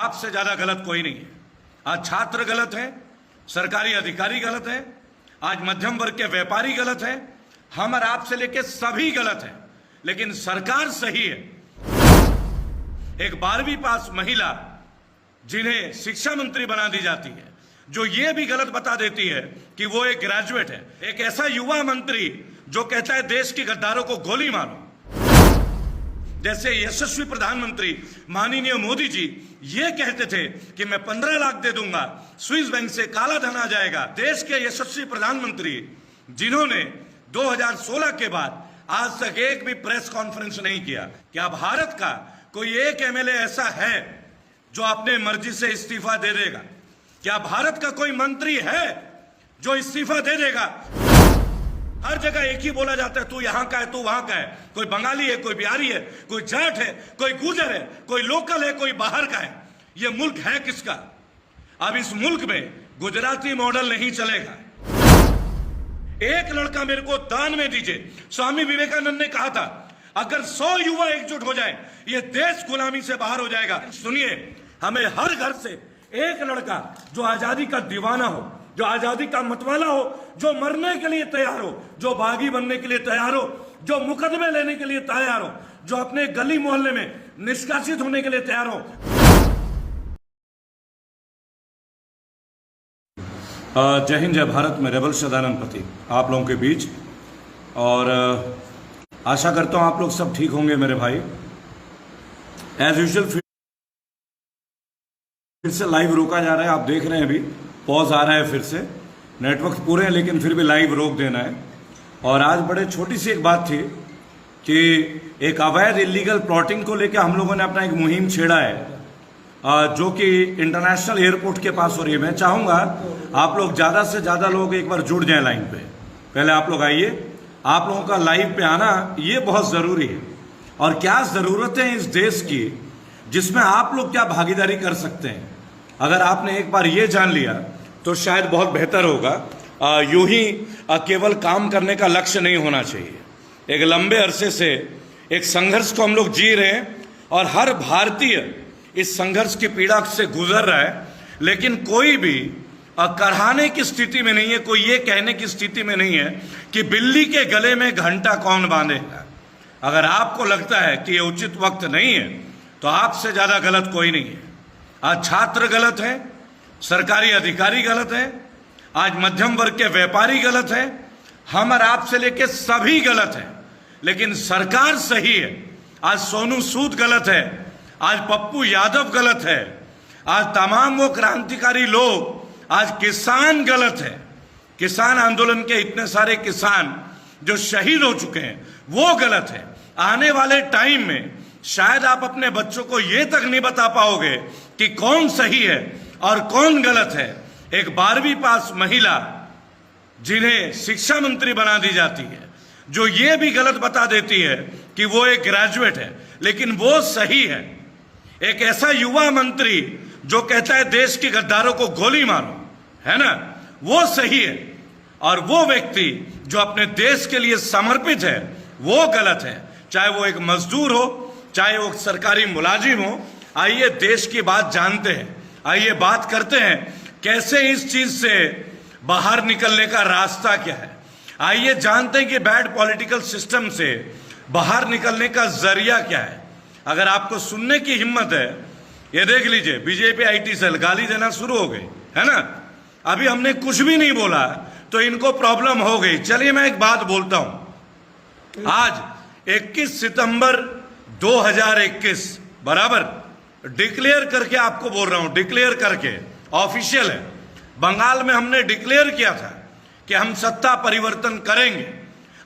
आपसे ज्यादा गलत कोई नहीं है। आज छात्र गलत है, सरकारी अधिकारी गलत है, आज मध्यम वर्ग के व्यापारी गलत है, हम और आपसे लेके सभी गलत है, लेकिन सरकार सही है। एक 12वीं पास महिला जिन्हें शिक्षा मंत्री बना दी जाती है, जो ये भी गलत बता देती है कि वो एक ग्रेजुएट है। एक ऐसा युवा मंत्री जो कहता है देश के गद्दारों को गोली मारो। जैसे यशस्वी प्रधानमंत्री माननीय मोदी जी ये कहते थे कि मैं 15 लाख दे दूंगा, स्विस बैंक से काला धन आ जाएगा। देश के यशस्वी प्रधानमंत्री जिन्होंने 2016 के बाद आज तक एक भी प्रेस कॉन्फ्रेंस नहीं किया। क्या भारत का कोई एक एमएलए ऐसा है जो अपने मर्जी से इस्तीफा दे देगा? क्या भारत का कोई मंत्री है जो इस्तीफा दे देगा? हर जगह एक ही बोला जाता है, तू यहां का है, तू वहां का है। कोई बंगाली है, कोई बिहारी है, कोई जाट है, कोई गुजर है, कोई लोकल है, कोई बाहर का है। ये मुल्क है किसका? अब इस मुल्क में गुजराती मॉडल नहीं चलेगा। एक लड़का मेरे को दान में दीजिए। स्वामी विवेकानंद ने कहा था अगर 100 युवा एकजुट हो जाए ये देश गुलामी से बाहर हो जाएगा। सुनिए, हमें हर घर से एक लड़का जो आजादी का दीवाना हो, जो आजादी का मतवाला हो, जो मरने के लिए तैयार हो, जो बागी बनने के लिए तैयार हो, जो मुकदमे लेने के लिए तैयार हो, जो अपने गली मोहल्ले में निष्कासित होने के लिए तैयार हो। जय हिंद, जय भारत। मैं रेबल सदानंद पति आप लोगों के बीच, और आशा करता हूं आप लोग सब ठीक होंगे मेरे भाई। एज यूजुअल फिर से लाइव रोका जा रहा है। आप देख रहे हैं अभी पॉज आ रहा है, फिर से नेटवर्क पूरे हैं लेकिन फिर भी लाइव रोक देना है। और आज बड़े छोटी सी एक बात थी कि एक अवैध इलीगल प्लॉटिंग को लेकर हम लोगों ने अपना एक मुहिम छेड़ा है, जो कि इंटरनेशनल एयरपोर्ट के पास हो रही है। मैं चाहूंगा आप लोग ज़्यादा से ज़्यादा लोग एक बार जुड़ जाएं लाइन पे। पहले आप लोग आइए, आप लोगों का लाइव पे आना ये बहुत ज़रूरी है। और क्या ज़रूरत है इस देश की जिसमें आप लोग क्या भागीदारी कर सकते हैं, अगर आपने एक बार ये जान लिया तो शायद बहुत बेहतर होगा। यूं ही केवल काम करने का लक्ष्य नहीं होना चाहिए। एक लंबे अरसे से एक संघर्ष को हम लोग जी रहे हैं और हर भारतीय इस संघर्ष की पीड़ा से गुजर रहा है, लेकिन कोई भी कराने की स्थिति में नहीं है, कोई ये कहने की स्थिति में नहीं है कि बिल्ली के गले में घंटा कौन बांधेगा। अगर आपको लगता है कि ये उचित वक्त नहीं है तो आपसे ज्यादा गलत कोई नहीं है। आज छात्र गलत है, सरकारी अधिकारी गलत है, आज मध्यम वर्ग के व्यापारी गलत है, हम और आपसे लेके सभी गलत है, लेकिन सरकार सही है। आज सोनू सूद गलत है, आज पप्पू यादव गलत है, आज तमाम वो क्रांतिकारी लोग, आज किसान गलत है। किसान आंदोलन के इतने सारे किसान जो शहीद हो चुके हैं वो गलत है। आने वाले टाइम में शायद आप अपने बच्चों को ये तक नहीं बता पाओगे कि कौन सही है और कौन गलत है। एक 12वीं पास महिला जिन्हें शिक्षा मंत्री बना दी जाती है, जो ये भी गलत बता देती है कि वो एक ग्रेजुएट है, लेकिन वो सही है। एक ऐसा युवा मंत्री जो कहता है देश के गद्दारों को गोली मारो, है ना, वो सही है। और वो व्यक्ति जो अपने देश के लिए समर्पित है वो गलत है। चाहे वो एक मजदूर हो, चाहे वो सरकारी मुलाजिम हो। आइए देश की बात जानते हैं, आइए बात करते हैं कैसे इस चीज से बाहर निकलने का रास्ता क्या है। आइए जानते हैं कि बैड पॉलिटिकल सिस्टम से बाहर निकलने का जरिया क्या है। अगर आपको सुनने की हिम्मत है, ये देख लीजिए, बीजेपी आईटी सेल गाली देना शुरू हो गई, है ना। अभी हमने कुछ भी नहीं बोला तो इनको प्रॉब्लम हो गई। चलिए मैं एक बात बोलता हूं। आज 21 सितंबर 2021 बराबर डिक्लेयर करके आपको बोल रहा हूं, डिक्लेयर करके, ऑफिशियल है। बंगाल में हमने डिक्लेयर किया था कि हम सत्ता परिवर्तन करेंगे।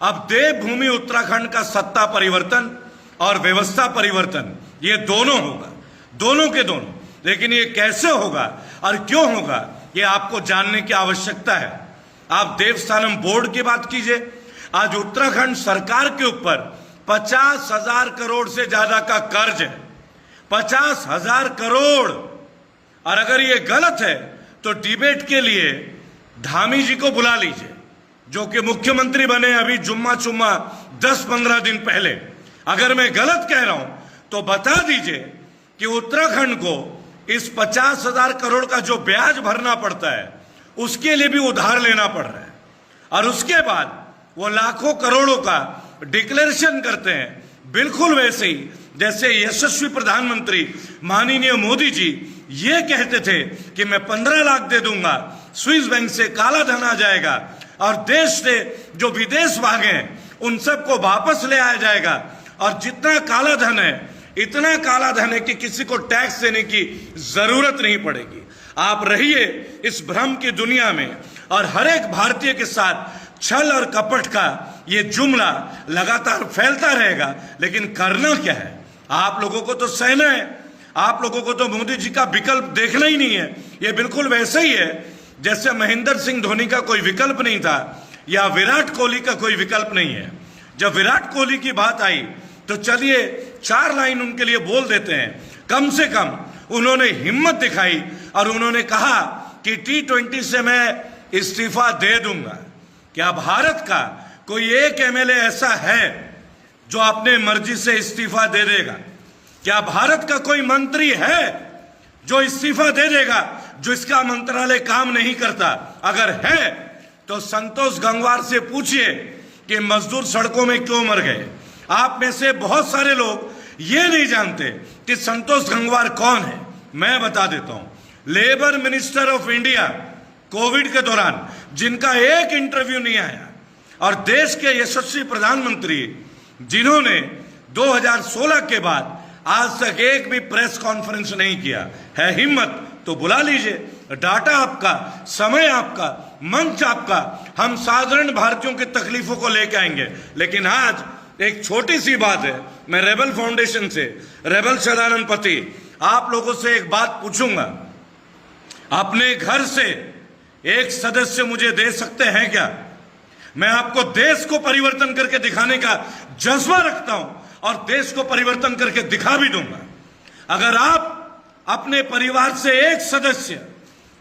अब देवभूमि उत्तराखंड का सत्ता परिवर्तन और व्यवस्था परिवर्तन ये दोनों होगा, दोनों के दोनों। लेकिन ये कैसे होगा और क्यों होगा ये आपको जानने की आवश्यकता है। आप देवस्थानम बोर्ड की बात कीजिए। आज उत्तराखंड सरकार के ऊपर 50,000 करोड़ से ज्यादा का कर्ज है, 50,000 करोड़। और अगर ये गलत है तो डिबेट के लिए धामी जी को बुला लीजिए, जो कि मुख्यमंत्री बने अभी जुम्मा 10-15 दिन पहले। अगर मैं गलत कह रहा हूं तो बता दीजिए कि उत्तराखंड को इस 50,000 करोड़ का जो ब्याज भरना पड़ता है उसके लिए भी उधार लेना पड़ रहा है, और उसके बाद वो लाखों करोड़ों का डिक्लेरेशन करते हैं, बिल्कुल वैसे ही जैसे यशस्वी प्रधानमंत्री माननीय मोदी जी ये कहते थे कि मैं 15 लाख दे दूंगा, स्विस बैंक से काला धन आ जाएगा और देश से जो विदेश भागे हैं उन सबको वापस ले आया जाएगा, और जितना काला धन है इतना काला धन है कि किसी को टैक्स देने की जरूरत नहीं पड़ेगी। आप रहिए इस भ्रम की दुनिया में, और हर एक भारतीय के साथ छल और कपट का ये जुमला लगातार फैलता रहेगा, लेकिन करना क्या है? आप लोगों को तो सहना है, आप लोगों को तो मोदी जी का विकल्प देखना ही नहीं है। ये बिल्कुल वैसे ही है जैसे महेंद्र सिंह धोनी का कोई विकल्प नहीं था या विराट कोहली का कोई विकल्प नहीं है। जब विराट कोहली की बात आई तो चलिए 4 लाइन उनके लिए बोल देते हैं। कम से कम उन्होंने हिम्मत दिखाई और उन्होंने कहा कि T20 से मैं इस्तीफा दे दूंगा। क्या भारत का कोई एक एमएलए ऐसा है जो अपने मर्जी से इस्तीफा दे देगा? क्या भारत का कोई मंत्री है जो इस्तीफा दे देगा, जो इसका मंत्रालय काम नहीं करता? अगर है तो संतोष गंगवार से पूछिए कि मजदूर सड़कों में क्यों मर गए। आप में से बहुत सारे लोग ये नहीं जानते कि संतोष गंगवार कौन है। मैं बता देता हूं, labour minister of India Covid के दौरान जिनका एक इंटरव्यू नहीं आया, और देश के यशस्वी प्रधानमंत्री जिन्होंने 2016 के बाद आज तक एक भी प्रेस कॉन्फ्रेंस नहीं किया है। हिम्मत तो बुला लीजिए, डाटा आपका, समय आपका, मंच आपका, हम साधारण भारतीयों की तकलीफों को लेकर आएंगे। लेकिन आज एक छोटी सी बात है, मैं रेबल फाउंडेशन से, रेबल सदानंद पति, आप लोगों से एक बात पूछूंगा। अपने घर से एक सदस्य मुझे दे सकते हैं क्या? मैं आपको देश को परिवर्तन करके दिखाने का जज्बा रखता हूं और देश को परिवर्तन करके दिखा भी दूंगा। अगर आप अपने परिवार से एक सदस्य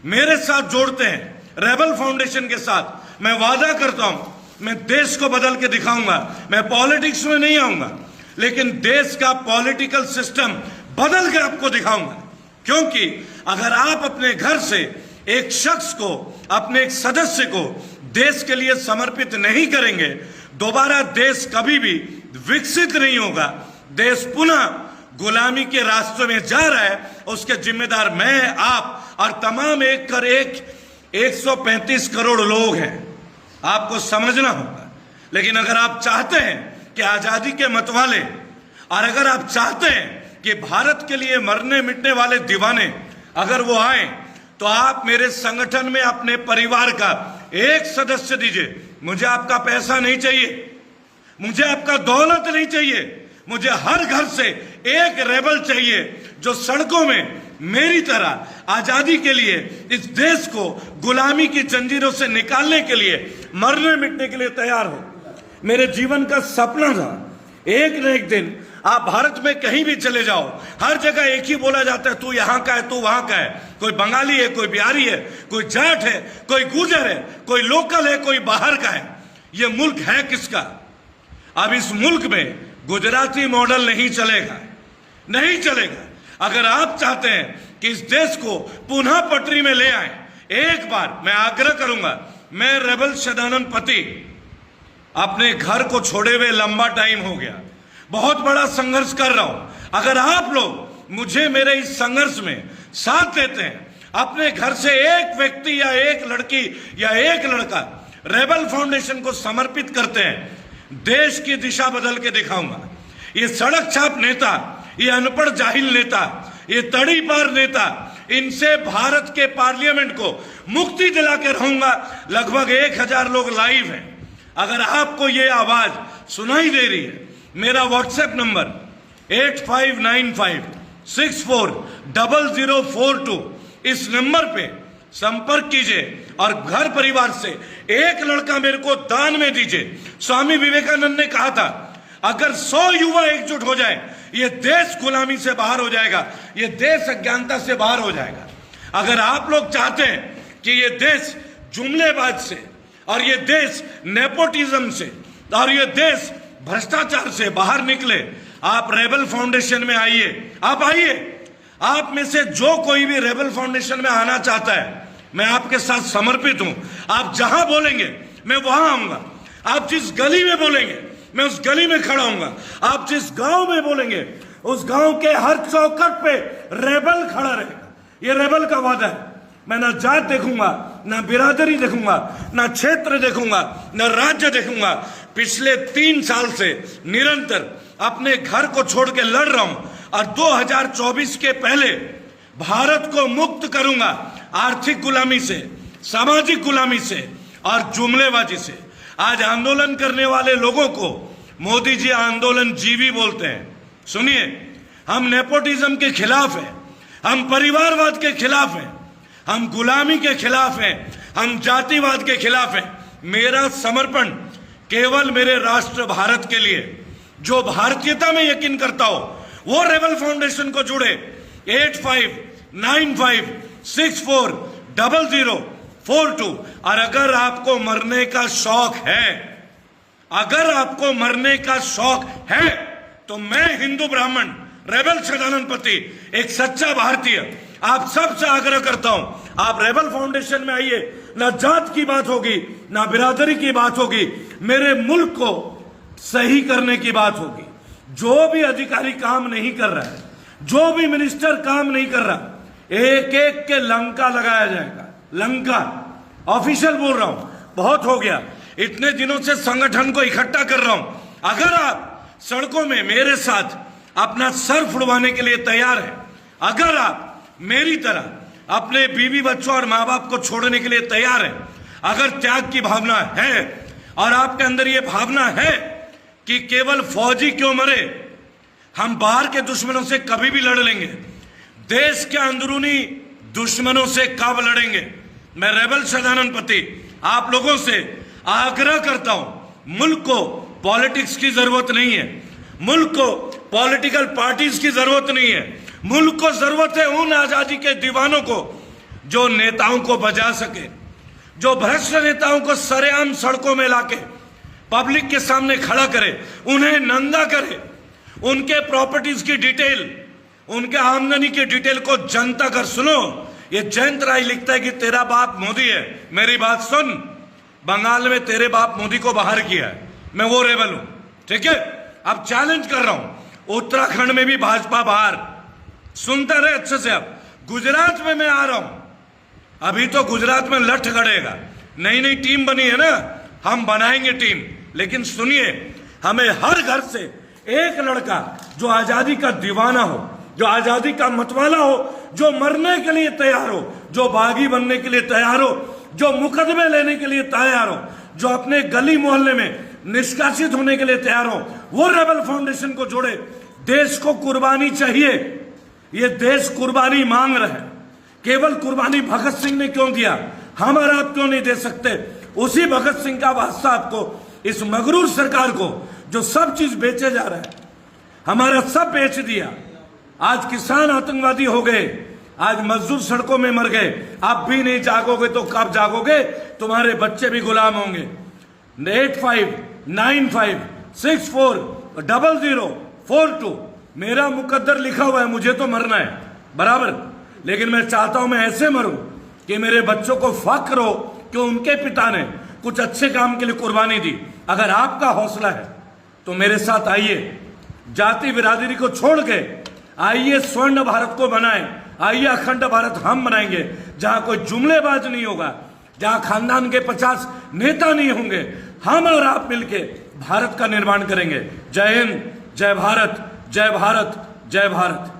मेरे साथ जोड़ते हैं रेबल फाउंडेशन के साथ, मैं वादा करता हूं मैं देश को बदल के दिखाऊंगा। मैं पॉलिटिक्स में नहीं आऊंगा, लेकिन देश का पॉलिटिकल सिस्टम बदल के आपको दिखाऊंगा। क्योंकि अगर आप अपने घर से एक शख्स को, अपने एक सदस्य को देश के लिए समर्पित नहीं करेंगे, दोबारा देश कभी भी विकसित नहीं होगा। देश पुनः गुलामी के रास्ते में जा रहा है, उसके जिम्मेदार मैं, आप और तमाम 135 करोड़ लोग हैं। आपको समझना होगा। लेकिन अगर आप चाहते हैं कि आजादी के मतवाले, और अगर आप चाहते हैं कि भारत के लिए मरने मिटने वाले दीवाने अगर वो आए, तो आप मेरे संगठन में अपने परिवार का एक सदस्य दीजिए। मुझे आपका पैसा नहीं चाहिए, मुझे आपका दौलत नहीं चाहिए, मुझे हर घर से एक रेबल चाहिए जो सड़कों में मेरी तरह आजादी के लिए, इस देश को गुलामी की जंजीरों से निकालने के लिए, मरने मिटने के लिए तैयार हो। मेरे जीवन का सपना था एक न एक दिन आप भारत में कहीं भी चले जाओ, हर जगह एक ही बोला जाता है, तू यहां का है, तू वहां का है। कोई बंगाली है, कोई बिहारी है, कोई जाट है, कोई गुर्जर है, कोई लोकल है, कोई बाहर का है। ये मुल्क है किसका? अब इस मुल्क में गुजराती मॉडल नहीं चलेगा, नहीं चलेगा। अगर आप चाहते हैं कि इस देश को पुनः पटरी में ले आए, एक बार मैं आग्रह करूंगा, मैं रेबल सदानंद पति अपने घर को छोड़े हुए लंबा टाइम हो गया, बहुत बड़ा संघर्ष कर रहा हूं। अगर आप लोग मुझे मेरे इस संघर्ष में साथ देते हैं, अपने घर से एक व्यक्ति या एक लड़की या एक लड़का रेबल फाउंडेशन को समर्पित करते हैं, देश की दिशा बदल के दिखाऊंगा। ये सड़क छाप नेता, ये अनपढ़ जाहिल नेता, ये तड़ी पार नेता, इनसे भारत के पार्लियामेंट को मुक्ति दिला के रहूंगा। लगभग 1000 लोग लाइव हैं। अगर आपको ये आवाज सुनाई दे रही है, मेरा व्हाट्सएप नंबर 8595640042, इस नंबर पे संपर्क कीजिए और घर परिवार से एक लड़का मेरे को दान में दीजिए। स्वामी विवेकानंद ने कहा था, अगर 100 युवा एकजुट हो जाए, ये देश गुलामी से बाहर हो जाएगा, ये देश अज्ञानता से बाहर हो जाएगा। अगर आप लोग चाहते हैं कि ये देश जुमलेबाज से, और ये देश नेपोटिज्म से, और ये देश भ्रष्टाचार से बाहर निकले, आप रेबल फाउंडेशन में आइए। आप आइए, आप में से जो कोई भी रेबल फाउंडेशन में आना चाहता है, मैं आपके साथ समर्पित हूं। आप जहां बोलेंगे मैं वहां आऊंगा। आप जिस गली में बोलेंगे मैं उस गली में खड़ा हूंगा। आप जिस गांव में बोलेंगे उस गांव के हर चौखट पे रेबल खड़ा रहेगा। ये रेबल का वादा है। मैं ना जात देखूंगा, ना बिरादरी देखूंगा, ना क्षेत्र देखूंगा, ना राज्य देखूंगा। पिछले 3 साल से निरंतर अपने घर को छोड़ के लड़ रहा हूं और 2024 के पहले भारत को मुक्त करूंगा आर्थिक गुलामी से, सामाजिक गुलामी से और जुमलेबाजी से। आज आंदोलन करने वाले लोगों को मोदी जी आंदोलन जीवी बोलते हैं। सुनिए, हम नेपोटिज्म के खिलाफ हैं, हम परिवारवाद के खिलाफ हैं, हम गुलामी के खिलाफ हैं, हम जातिवाद के खिलाफ हैं। मेरा समर्पण केवल मेरे राष्ट्र भारत के लिए। जो भारतीयता में यकीन करता हो वो रेबल फाउंडेशन को जुड़े 8595640042। और अगर आपको मरने का शौक है, अगर आपको मरने का शौक है, तो मैं हिंदू ब्राह्मण रेबल सदानंद पति, एक सच्चा भारतीय, आप सबसे आग्रह करता हूं, आप रेबल फाउंडेशन में आइए। ना जात की बात होगी, ना बिरादरी की बात होगी, मेरे मुल्क को सही करने की बात होगी। जो भी अधिकारी काम नहीं कर रहा है, जो भी मिनिस्टर काम नहीं कर रहा, एक एक के लंका लगाया जाएगा। लंका, ऑफिशियल बोल रहा हूं, बहुत हो गया। इतने दिनों से संगठन को इकट्ठा कर रहा हूं। अगर आप सड़कों में मेरे साथ अपना सर फुड़वाने के लिए तैयार है, अगर आप मेरी तरह अपने बीवी बच्चों और मां बाप को छोड़ने के लिए तैयार है, अगर त्याग की भावना है और आपके अंदर यह भावना है कि केवल फौजी क्यों मरे, हम बाहर के दुश्मनों से कभी भी लड़ लेंगे, देश के अंदरूनी दुश्मनों से कब लड़ेंगे। मैं रेबल सदानंद पति आप लोगों से आग्रह करता हूं, मुल्क को पॉलिटिक्स की जरूरत नहीं है, मुल्क को पॉलिटिकल पार्टीज की जरूरत नहीं है। मुल्क को जरूरत है उन आजादी के दीवानों को जो नेताओं को बजा सके, जो भ्रष्ट नेताओं को सरेआम सड़कों में लाके पब्लिक के सामने खड़ा करे, उन्हें नंगा करे, उनके प्रॉपर्टीज की डिटेल, उनके आमदनी की डिटेल को जनता कर। सुनो, ये जयंत राय लिखता है कि तेरा बाप मोदी है। मेरी बात सुन, बंगाल में तेरे बाप मोदी को बाहर किया है, मैं वो रेबल हूं, ठीक है। अब चैलेंज कर रहा हूं, उत्तराखंड में भी भाजपा बाहर। सुनते रहे अच्छे से। अब गुजरात में मैं आ रहा हूं, अभी तो गुजरात में लठ गड़ेगा, नई नई टीम बनी है ना, हम बनाएंगे टीम। लेकिन सुनिए, हमें हर घर से एक लड़का जो आजादी का दीवाना हो, जो आजादी का मतवाला हो, जो मरने के लिए तैयार हो, जो बागी बनने के लिए तैयार हो, जो मुकदमे लेने के लिए तैयार हो, जो अपने गली मोहल्ले में निष्कासित होने के लिए तैयार हो, वो रेबल फाउंडेशन को जोड़े। देश को कुर्बानी चाहिए, ये देश कुर्बानी मांग रहा है। केवल कुर्बानी भगत सिंह ने क्यों दिया, हम और आप क्यों नहीं दे सकते? उसी भगत सिंह का वास्ता आपको, इस मगरूर सरकार को जो सब चीज बेचे जा रहा है, हमारा सब बेच दिया। आज किसान आतंकवादी हो गए, आज मजदूर सड़कों में मर गए। आप भी नहीं जागोगे तो कब जागोगे? तुम्हारे बच्चे भी गुलाम होंगे। 8595640042 मेरा मुकद्दर लिखा हुआ है, मुझे तो मरना है बराबर, लेकिन मैं चाहता हूं मैं ऐसे मरूं कि मेरे बच्चों को फक्र हो कि उनके पिता ने कुछ अच्छे काम के लिए कुर्बानी दी। अगर आपका हौसला है तो मेरे साथ आइए, जाति बिरादरी को छोड़ के आइए, स्वर्ण भारत को बनाएं। आइए, अखंड भारत हम बनाएंगे, जहां कोई जुमलेबाज नहीं होगा, जहां खानदान के 50 नेता नहीं होंगे। हम और आप मिलके भारत का निर्माण करेंगे। जय हिंद, जय भारत, जय भारत, जय भारत।